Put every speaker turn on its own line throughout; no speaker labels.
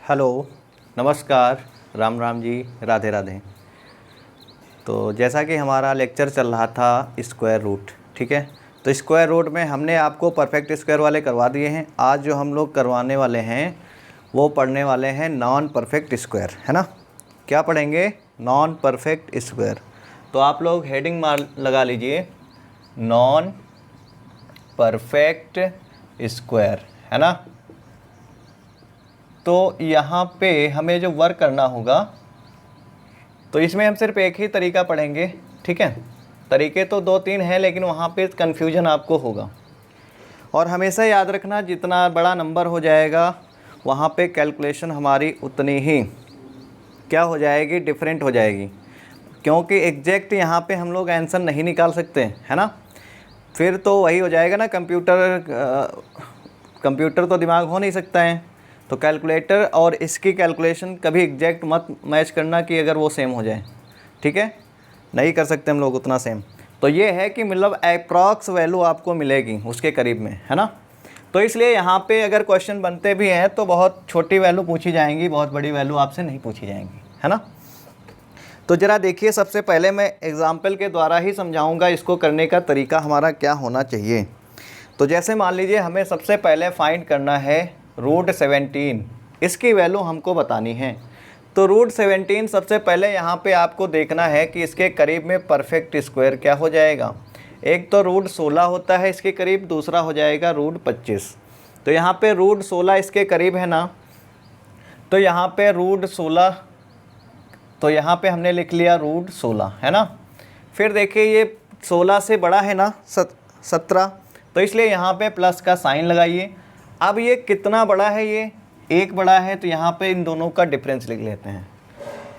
Hello, नमस्कार, राम राम जी, राधे राधे। तो जैसा कि हमारा लेक्चर चल रहा था स्क्वायर रूट, ठीक है। तो स्क्वायर रूट में हमने आपको परफेक्ट स्क्वायर वाले करवा दिए हैं। आज जो हम लोग करवाने वाले हैं वो पढ़ने वाले हैं नॉन परफेक्ट स्क्वायर, है ना। क्या पढ़ेंगे? Non perfect square. तो आप लोग हेडिंग मार लगा लीजिए, नॉन परफेक्ट स्क्वायर, है ना। तो यहाँ पे हमें जो वर्क करना होगा, तो इसमें हम सिर्फ एक ही तरीका पढ़ेंगे, ठीक है। तरीके तो 2-3 हैं, लेकिन वहाँ पे कन्फ्यूजन आपको होगा। और हमेशा याद रखना, जितना बड़ा नंबर हो जाएगा वहाँ पे कैलकुलेशन हमारी उतनी ही क्या हो जाएगी, डिफरेंट हो जाएगी। क्योंकि एग्जैक्ट यहाँ पे हम लोग आंसर नहीं निकाल सकते, है ना। फिर तो वही हो जाएगा ना, कंप्यूटर तो दिमाग हो नहीं सकता है। तो कैलकुलेटर और इसकी कैलकुलेशन कभी एग्जैक्ट मत मैच करना कि अगर वो सेम हो जाए, ठीक है। नहीं कर सकते हम लोग उतना सेम। तो ये है कि मतलब अप्रॉक्स वैल्यू आपको मिलेगी उसके करीब में, है ना। तो इसलिए यहाँ पे अगर क्वेश्चन बनते भी हैं तो बहुत छोटी वैल्यू पूछी जाएंगी, बहुत बड़ी वैल्यू आपसे नहीं पूछी जाएंगी, है ना। तो ज़रा देखिए, सबसे पहले मैं एग्ज़ाम्पल के द्वारा ही समझाऊँगा इसको करने का तरीका हमारा क्या होना चाहिए। तो जैसे मान लीजिए हमें सबसे पहले फाइंड करना है √17, इसकी वैल्यू हमको बतानी है। तो √17 सबसे पहले यहाँ पे आपको देखना है कि इसके करीब में परफेक्ट स्क्वायर क्या हो जाएगा। एक तो √16 होता है इसके करीब, दूसरा हो जाएगा √25। तो यहाँ पे √16 इसके करीब है ना, तो यहाँ पे √16, तो यहाँ पे हमने लिख लिया √16, है ना। फिर देखिए ये 16 से बड़ा है ना 17, तो इसलिए यहाँ पे प्लस का साइन लगाइए। अब ये कितना बड़ा है, ये 1 बड़ा है, तो यहाँ पे इन दोनों का डिफरेंस लिख लेते हैं।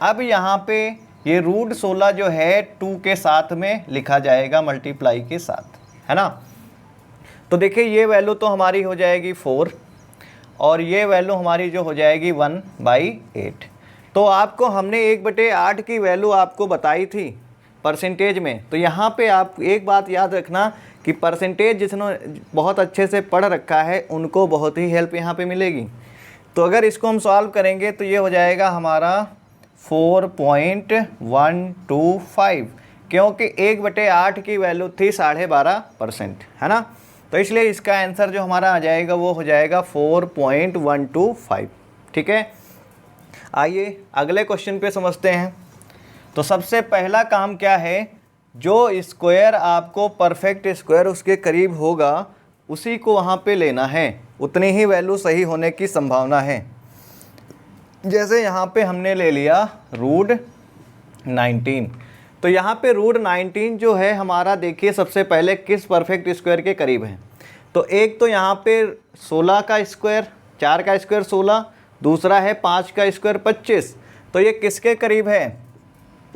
अब यहाँ पे ये √16 जो है 2 के साथ में लिखा जाएगा, मल्टीप्लाई के साथ, है ना। तो देखिए ये वैल्यू तो हमारी हो जाएगी 4 और ये वैल्यू हमारी जो हो जाएगी 1/8। तो आपको हमने 1/8 की वैल्यू आपको बताई थी परसेंटेज में। तो यहाँ पे आप एक बात याद रखना कि परसेंटेज जिसने बहुत अच्छे से पढ़ रखा है उनको बहुत ही हेल्प यहाँ पे मिलेगी। तो अगर इसको हम सॉल्व करेंगे तो ये हो जाएगा हमारा 4.125, क्योंकि 1/8 की वैल्यू थी 12.5%, है ना। तो इसलिए इसका आंसर जो हमारा आ जाएगा वो हो जाएगा 4.125, ठीक है। आइए अगले क्वेश्चन पे समझते हैं। तो सबसे पहला काम क्या है, जो स्क्वायर आपको परफेक्ट स्क्वायर उसके करीब होगा उसी को वहाँ पे लेना है, उतनी ही वैल्यू सही होने की संभावना है। जैसे यहाँ पे हमने ले लिया √19, तो यहाँ पे √19 जो है हमारा, देखिए सबसे पहले किस परफेक्ट स्क्वायर के करीब है। तो एक तो यहाँ पे 16 का स्क्वायर, 4 का स्क्वायर 16, दूसरा है 5 का स्क्वायर 25। तो ये किसके करीब है,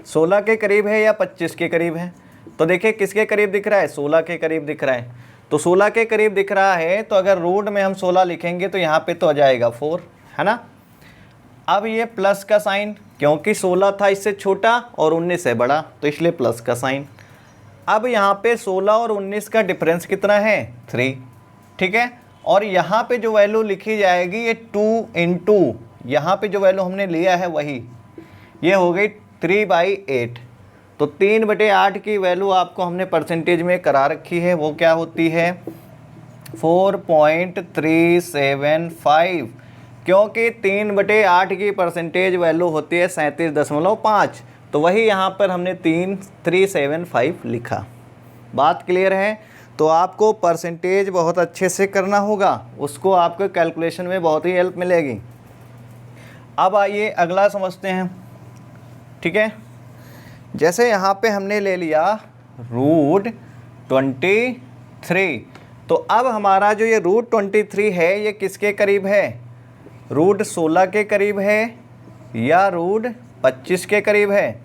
16 के करीब है या 25 के करीब है। तो देखिए किसके करीब दिख रहा है, 16 के करीब दिख रहा है। तो 16 के करीब दिख रहा है, तो अगर रूट में हम 16 लिखेंगे तो यहाँ पे तो आ जाएगा 4, है ना। अब ये प्लस का साइन, क्योंकि 16 था इससे छोटा और 19 से बड़ा, तो इसलिए प्लस का साइन। अब यहाँ पे 16 और 19 का डिफरेंस कितना है, 3, ठीक है। और यहाँ पे जो वैल्यू लिखी जाएगी ये 2 × यहाँ पे जो वैल्यू हमने लिया है वही, ये हो गई 3/8। तो 3/8 की वैल्यू आपको हमने परसेंटेज में करा रखी है, वो क्या होती है 4.375, क्योंकि 3/8 की परसेंटेज वैल्यू होती है 37.5। तो वही यहाँ पर हमने 375 लिखा। बात क्लियर है। तो आपको परसेंटेज बहुत अच्छे से करना होगा, उसको आपको कैलकुलेशन में बहुत ही हेल्प मिलेगी। अब आइए अगला समझते हैं, ठीक है। जैसे यहाँ पे हमने ले लिया √23, तो अब हमारा जो ये √23 है ये किसके करीब है, √16 के करीब है या √25 के करीब है।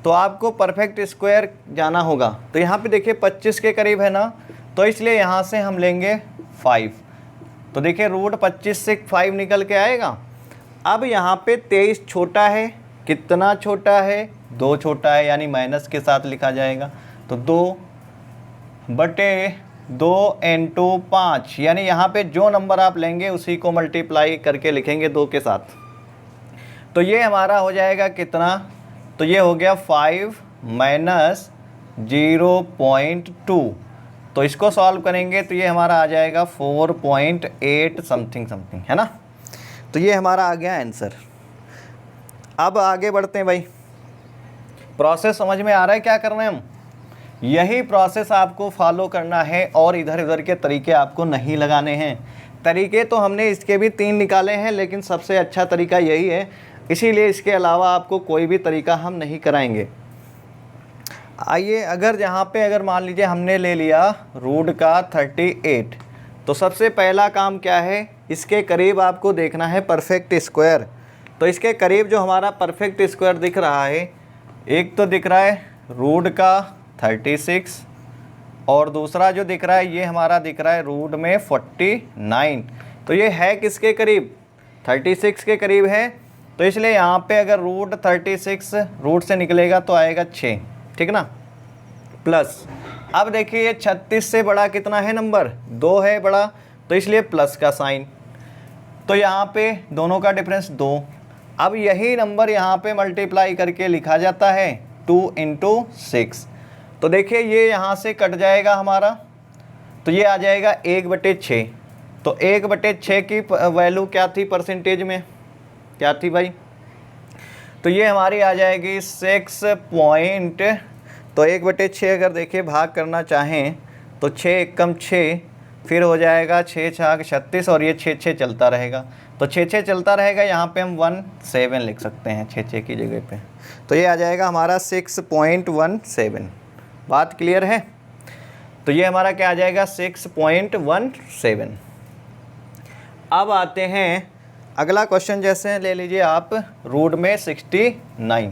तो आपको परफेक्ट स्क्वायर जाना होगा। तो यहाँ पे देखिए 25 के करीब है ना, तो इसलिए यहाँ से हम लेंगे 5। तो देखिए √25 से 5 निकल के आएगा। अब यहाँ पे 23 छोटा है, कितना छोटा है, 2 छोटा है, यानी माइनस के साथ लिखा जाएगा। तो 2/2 × 5, यानी यहाँ पे जो नंबर आप लेंगे उसी को मल्टीप्लाई करके लिखेंगे 2 के साथ, तो ये हमारा हो जाएगा कितना, तो ये हो गया 5 माइनस 0.2। तो इसको सॉल्व करेंगे तो ये हमारा आ जाएगा 4.8 समथिंग समथिंग, है ना। तो ये हमारा आ गया आंसर। अब आगे बढ़ते हैं भाई, प्रोसेस समझ में आ रहा है क्या करना है हम, यही प्रोसेस आपको फॉलो करना है और इधर उधर के तरीके आपको नहीं लगाने हैं। तरीके तो हमने इसके भी 3 निकाले हैं, लेकिन सबसे अच्छा तरीका यही है, इसीलिए इसके अलावा आपको कोई भी तरीका हम नहीं कराएंगे। आइए, अगर यहाँ पे अगर मान लीजिए हमने ले लिया रूट का 38, तो सबसे पहला काम क्या है, इसके करीब आपको देखना है परफेक्ट स्क्वायर। तो इसके करीब जो हमारा परफेक्ट स्क्वायर दिख रहा है, एक तो दिख रहा है रूट का 36 और दूसरा जो दिख रहा है ये हमारा दिख रहा है रूट में 49। तो ये है किसके करीब, 36 के करीब है। तो इसलिए यहाँ पे अगर रूट 36 रूट से निकलेगा तो आएगा 6, ठीक ना, प्लस अब देखिए ये 36 से बड़ा कितना है नंबर, 2 है बड़ा, तो इसलिए प्लस का साइन। तो यहाँ पे दोनों का डिफरेंस 2। अब यही नंबर यहाँ पे मल्टीप्लाई करके लिखा जाता है 2 इंटू 6। तो देखिए ये यहाँ से कट जाएगा हमारा, तो ये आ जाएगा 1/6। तो 1/6 की वैल्यू क्या थी परसेंटेज में, क्या थी भाई, तो ये हमारी आ जाएगी 6 पॉइंट। तो 1/6 अगर देखिए भाग करना चाहें तो 6 एकम 6, फिर हो जाएगा 6 छाक 36 और ये 6 चलता रहेगा। तो 6 चलता रहेगा, यहाँ पे हम 17 लिख सकते हैं 6 की जगह पे। तो ये आ जाएगा हमारा 6.17। बात क्लियर है। तो ये हमारा क्या आ जाएगा 6.17। अब आते हैं अगला क्वेश्चन, जैसे ले लीजिए आप रूट में 69।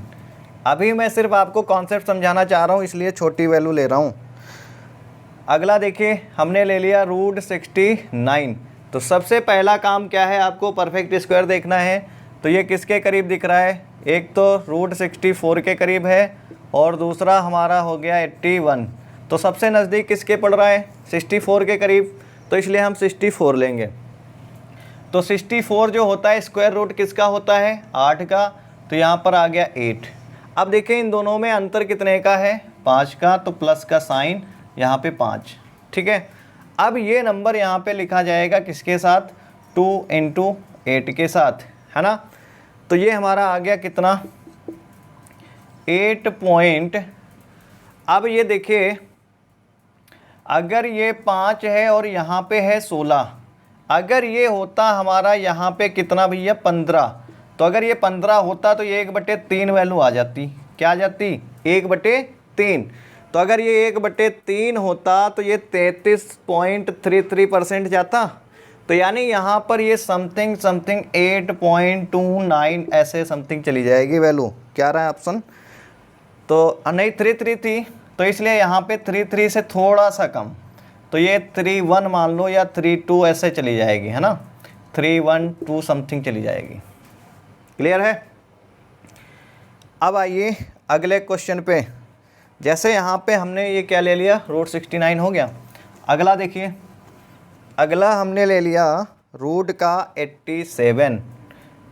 अभी मैं सिर्फ आपको कॉन्सेप्ट समझाना चाह रहा हूँ, इसलिए छोटी वैल्यू ले रहा हूँ। अगला देखिए हमने ले लिया रूट 69। तो सबसे पहला काम क्या है, आपको परफेक्ट स्क्वायर देखना है। तो ये किसके करीब दिख रहा है, एक तो रूट 64 के करीब है और दूसरा हमारा हो गया 81। तो सबसे नज़दीक किसके पड़ रहा है, 64 के करीब, तो इसलिए हम 64 लेंगे। तो 64 जो होता है स्क्वायर रूट किसका होता है, 8 का, तो यहाँ पर आ गया 8। अब देखिए इन दोनों में अंतर कितने का है, 5 का, तो प्लस का साइन यहाँ पे 5, ठीक है। अब ये नंबर यहाँ पे लिखा जाएगा किसके साथ, 2 इंटू 8 के साथ, है ना। तो ये हमारा आ गया कितना, 8 पॉइंट। अब ये देखिए अगर ये 5 है और यहाँ पे है 16, अगर ये होता हमारा यहाँ पे कितना भैया 15, तो अगर ये 15 होता तो ये 1/3 वैल्यू आ जाती, क्या आ जाती, 1/3। तो अगर ये 1/3 होता तो ये 33.33% जाता। तो यानी यहाँ पर ये समथिंग 8.29 ऐसे समथिंग चली जाएगी वैल्यू, क्या रहा है ऑप्शन, तो नहीं 33 थी, तो इसलिए यहाँ पे 33 से थोड़ा सा कम, तो ये 31 मान लो या 32 ऐसे चली जाएगी, है ना, 312 समथिंग चली जाएगी। क्लियर है। अब आइए अगले क्वेश्चन पे, जैसे यहाँ पे हमने ये क्या ले लिया, रूट 69 हो गया। अगला देखिए, अगला हमने ले लिया रूट का 87।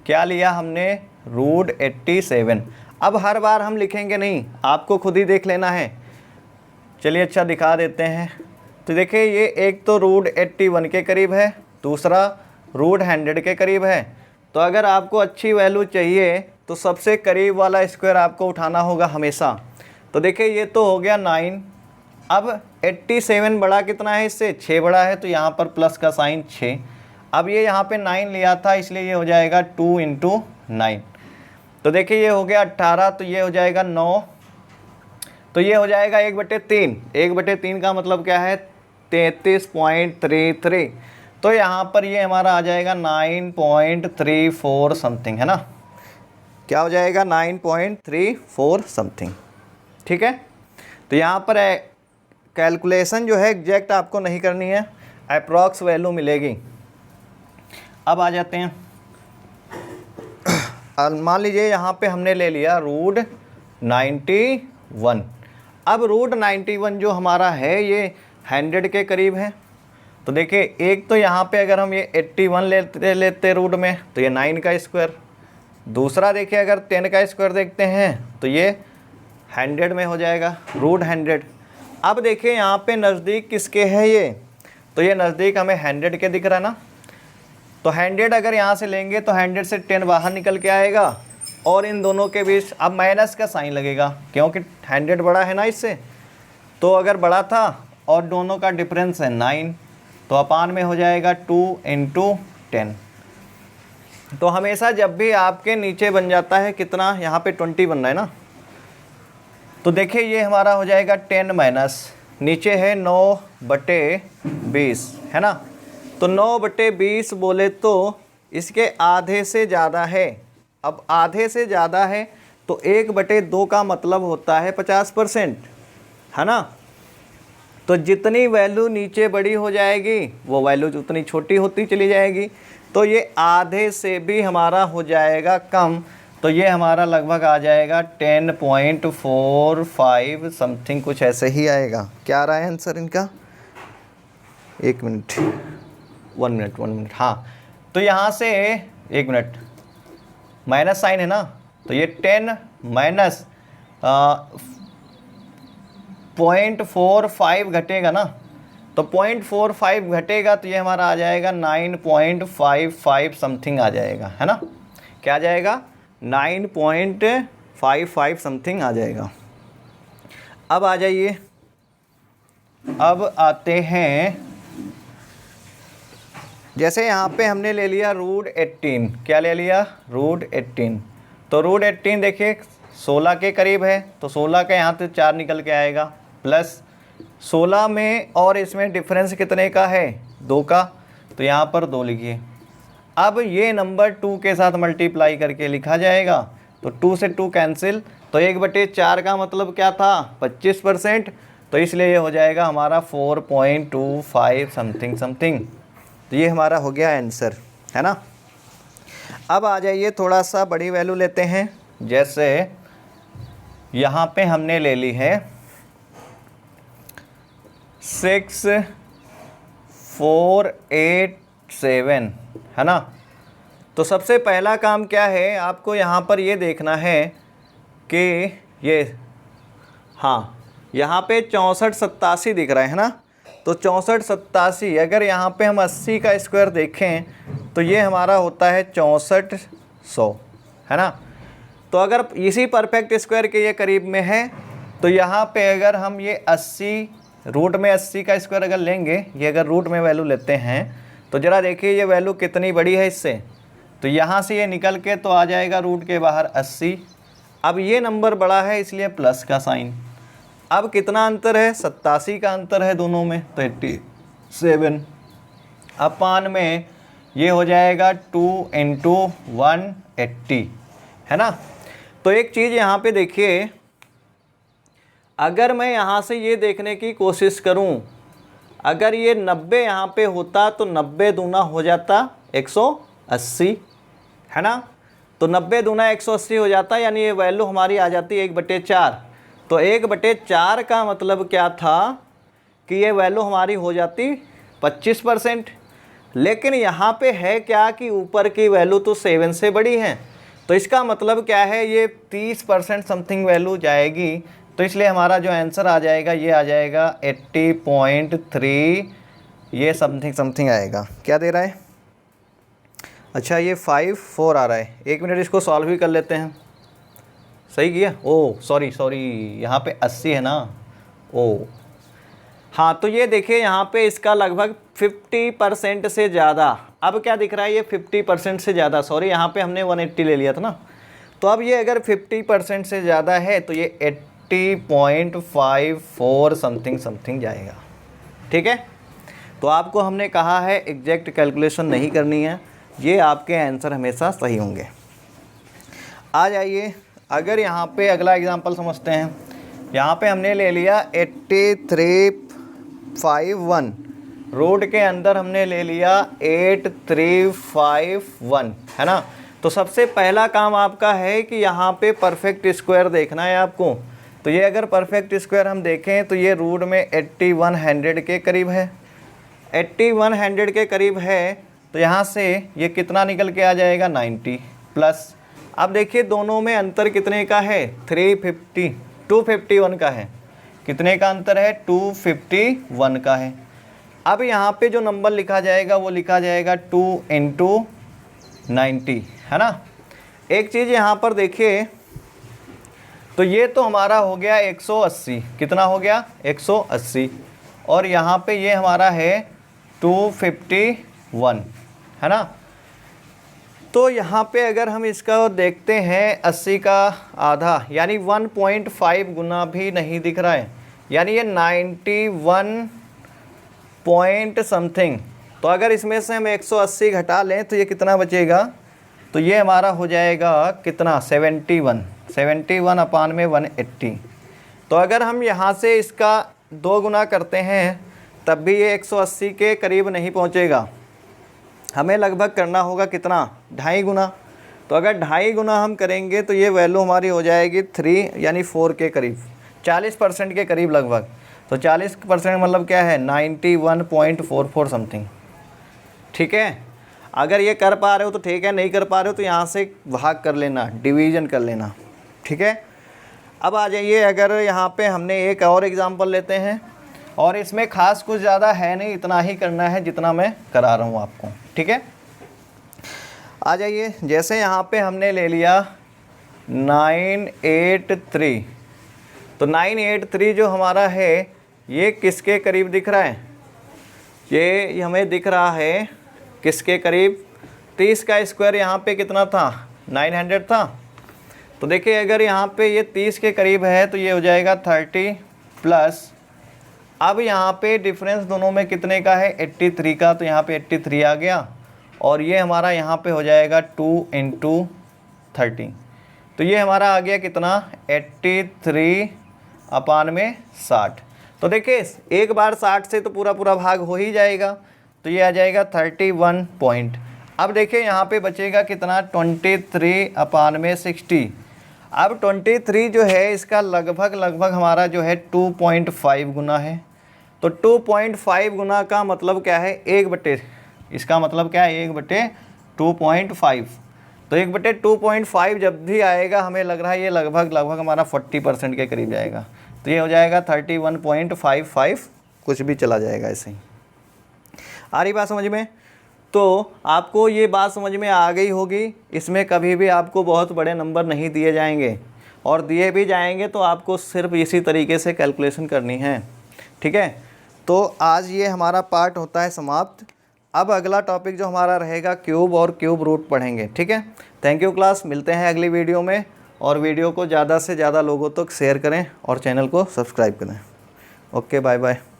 क्या लिया हमने, रूट 87। अब हर बार हम लिखेंगे नहीं, आपको खुद ही देख लेना है। चलिए अच्छा दिखा देते हैं। तो देखिए ये एक तो रूट 81 के करीब है, दूसरा रूट 100 के करीब है। तो अगर आपको अच्छी वैल्यू चाहिए तो सबसे करीब वाला स्क्वायर आपको उठाना होगा हमेशा। तो देखिए ये तो हो गया 9। अब 87 बड़ा कितना है इससे, 6 बड़ा है, तो यहाँ पर प्लस का साइन 6। अब ये यहाँ पे 9 लिया था, इसलिए ये हो जाएगा 2 इंटू 9। तो देखिए ये हो गया 18, तो ये हो जाएगा 9, तो ये हो जाएगा 1/3। 1/3 का मतलब क्या है, 33.33। तो यहाँ पर ये हमारा आ जाएगा 9.34 समथिंग, है ना, क्या हो जाएगा 9.34 समथिंग, ठीक है। तो यहाँ पर कैलकुलेशन जो है एग्जैक्ट आपको नहीं करनी है, अप्रॉक्स वैल्यू मिलेगी। अब आ जाते हैं, मान लीजिए यहाँ पे हमने ले लिया रूट 91। अब रूट 91 जो हमारा है ये 100 के करीब है। तो देखिए एक तो यहाँ पे अगर हम ये 81 लेते रूट में, तो ये 9 का स्क्वायर, दूसरा देखिए अगर 10 का स्क्वायर देखते हैं तो ये 100 में हो जाएगा, रूट 100। अब देखिए यहाँ पे नज़दीक किसके है ये, तो ये नज़दीक हमें 100 के दिख रहा ना, तो 100 अगर यहाँ से लेंगे तो 100 से 10 बाहर निकल के आएगा और इन दोनों के बीच अब माइनस का साइन लगेगा क्योंकि 100 बड़ा है ना इससे, तो अगर बड़ा था और दोनों का डिफरेंस है 9 तो अपान में हो जाएगा 2 × 10। तो हमेशा जब भी आपके नीचे बन जाता है कितना, यहाँ पे 20 बन रहा है ना, तो देखिए ये हमारा हो जाएगा 10 माइनस नीचे है 9/20 है ना, तो 9/20 बोले तो इसके आधे से ज़्यादा है। अब आधे से ज़्यादा है तो 1/2 का मतलब होता है 50%, है ना। तो जितनी वैल्यू नीचे बड़ी हो जाएगी वो वैल्यू उतनी छोटी होती चली जाएगी, तो ये आधे से भी हमारा हो जाएगा कम, तो ये हमारा लगभग आ जाएगा 10.45 समथिंग, कुछ ऐसे ही आएगा। क्या आ रहा है आंसर इनका, 1 मिनट 1 मिनट हाँ, तो यहाँ से 1 मिनट माइनस साइन है ना, तो ये 10 माइनस 0.45 घटेगा ना, तो 0.45 घटेगा तो ये हमारा आ जाएगा 9.55 समथिंग आ जाएगा, है ना। क्या आ जाएगा, 9.55 समथिंग आ जाएगा। अब आ जाइए, अब आते हैं, जैसे यहाँ पे हमने ले लिया रूट 18, क्या ले लिया, रूट 18, तो रूट 18 देखिए 16 के करीब है, तो 16 का यहाँ से 4 निकल के आएगा, प्लस 16 में और इसमें डिफरेंस कितने का है, 2 का, तो यहाँ पर 2 लिखिए। अब ये नंबर 2 के साथ मल्टीप्लाई करके लिखा जाएगा, तो 2 से 2 कैंसिल, तो 1/4 का मतलब क्या था, 25%, तो इसलिए ये हो जाएगा हमारा 4.25 समथिंग। तो ये हमारा हो गया आंसर, है ना। अब आ जाइए थोड़ा सा बड़ी वैल्यू लेते हैं, जैसे यहाँ पे हमने ले ली है 6487, है ना। तो सबसे पहला काम क्या है, आपको यहाँ पर ये देखना है कि ये, हाँ यहाँ पे 6487 दिख रहा है ना, तो 6487 अगर यहाँ पे हम 80 का स्क्वायर देखें तो ये हमारा होता है 6400, है ना। तो अगर इसी परफेक्ट स्क्वायर के ये करीब में है तो यहाँ पे अगर हम ये 80 रूट में 80 का स्क्वायर अगर लेंगे, ये अगर रूट में वैल्यू लेते हैं तो ज़रा देखिए ये वैल्यू कितनी बड़ी है इससे, तो यहाँ से ये निकल के तो आ जाएगा रूट के बाहर 80। अब ये नंबर बड़ा है इसलिए प्लस का साइन। अब कितना अंतर है, 87 का अंतर है दोनों में, तो 87 अपान में ये हो जाएगा 2 × 180, है ना। तो एक चीज़ यहाँ पे देखिए, अगर मैं यहाँ से ये देखने की कोशिश करूँ, अगर ये 90 यहाँ पे होता तो 90 दूना हो जाता 180, है ना। तो 90 दूना 180 हो जाता, यानी ये वैल्यू हमारी आ जाती 1/4। तो 1/4 का मतलब क्या था कि ये वैल्यू हमारी हो जाती 25%। लेकिन यहाँ पे है क्या कि ऊपर की वैल्यू तो 7 से बड़ी है, तो इसका मतलब क्या है, ये 30% समथिंग वैल्यू जाएगी, तो इसलिए हमारा जो आंसर आ जाएगा ये आ जाएगा 80.3, ये समथिंग आएगा। क्या दे रहा है, अच्छा ये 5 4 आ रहा है, 1 मिनट इसको सॉल्व भी कर लेते हैं। सही किया, ओ सॉरी यहाँ पे 80 है ना, ओ हाँ, तो ये देखिए यहाँ पे इसका लगभग 50% से ज़्यादा, अब क्या दिख रहा है, ये 50% से ज़्यादा, सॉरी यहाँ पे हमने 180 ले लिया था ना, तो अब ये अगर 50% से ज़्यादा है तो ये 80.54 समथिंग जाएगा, ठीक है। तो आपको हमने कहा है एग्जैक्ट कैलकुलेशन नहीं करनी है, ये आपके आंसर हमेशा सही होंगे। आ जाइए, अगर यहाँ पे अगला एग्जांपल समझते हैं। यहाँ पे हमने ले लिया 8351, रूट के अंदर हमने ले लिया 8351, है ना। तो सबसे पहला काम आपका है कि यहाँ पे परफेक्ट स्क्वायर देखना है आपको। तो ये अगर परफेक्ट स्क्वायर हम देखें तो ये रूट में 8100 के करीब है, 8100 के करीब है, तो यहाँ से ये कितना निकल के आ जाएगा 90, प्लस अब देखिए दोनों में अंतर कितने का है, 350 251 का है। कितने का अंतर है, 251 का है। अब यहाँ पे जो नंबर लिखा जाएगा वो लिखा जाएगा 2 × 90, है ना। एक चीज़ यहाँ पर देखिए, तो ये तो हमारा हो गया 180, कितना हो गया 180, और यहाँ पे ये हमारा है 251, है ना। तो यहाँ पे अगर हम इसका देखते हैं 80 का आधा यानी 1.5 गुना भी नहीं दिख रहा है, यानी ये 91 पॉइंट समथिंग। तो अगर इसमें से हम 180 घटा लें तो ये कितना बचेगा, तो ये हमारा हो जाएगा कितना 71 अपान में 180। तो अगर हम यहाँ से इसका 2 गुना करते हैं तब भी ये 180 के करीब नहीं पहुँचेगा, हमें लगभग करना होगा कितना 2.5 गुना। तो अगर 2.5 गुना हम करेंगे तो ये वैल्यू हमारी हो जाएगी 3 यानी 4 के करीब, 40% के करीब लगभग। तो 40% मतलब क्या है 91.44 समथिंग, ठीक है। अगर ये कर पा रहे हो तो ठीक है, नहीं कर पा रहे हो तो यहाँ से भाग कर लेना, डिवीज़न कर लेना, ठीक है। अब आ जाइए, अगर यहाँ पे हमने एक और एग्ज़ाम्पल लेते हैं, और इसमें ख़ास कुछ ज़्यादा है नहीं, इतना ही करना है जितना मैं करा रहा हूँ आपको, ठीक है। आ जाइए, जैसे यहाँ पे हमने ले लिया 983, तो 983 जो हमारा है ये किसके करीब दिख रहा है, ये हमें दिख रहा है किसके करीब, 30 का स्क्वायर यहाँ पे कितना था 900 था। तो देखिए अगर यहाँ पे ये 30 के करीब है तो ये हो जाएगा 30 प्लस, अब यहाँ पे डिफरेंस दोनों में कितने का है 83 का, तो यहाँ पे 83 आ गया, और ये हमारा यहाँ पे हो जाएगा 2 × 30। तो ये हमारा आ गया कितना 83 अपान में 60। तो देखिए एक बार 60 से तो पूरा भाग हो ही जाएगा, तो ये आ जाएगा 31 पॉइंट। अब देखिए यहाँ पे बचेगा कितना 23 अपान में 60। अब 23 जो है इसका लगभग हमारा जो है 2.5 गुना है। तो 2.5 गुना का मतलब क्या है 1/, इसका मतलब क्या है 1/2.5। तो 1/2.5 जब भी आएगा हमें लग रहा है ये लगभग हमारा 40% के करीब जाएगा। तो ये हो जाएगा 31.55, कुछ भी चला जाएगा ऐसे ही। आ रही बात समझ में। तो आपको ये बात समझ में आ गई होगी, इसमें कभी भी आपको बहुत बड़े नंबर नहीं दिए जाएंगे, और दिए भी जाएंगे तो आपको सिर्फ इसी तरीके से कैलकुलेशन करनी है, ठीक है। तो आज ये हमारा पार्ट होता है समाप्त। अब अगला टॉपिक जो हमारा रहेगा क्यूब और क्यूब रूट पढ़ेंगे, ठीक है। थैंक यू क्लास, मिलते हैं अगली वीडियो में, और वीडियो को ज़्यादा से ज़्यादा लोगों तक शेयर करें और चैनल को सब्सक्राइब करें। Okay, bye bye.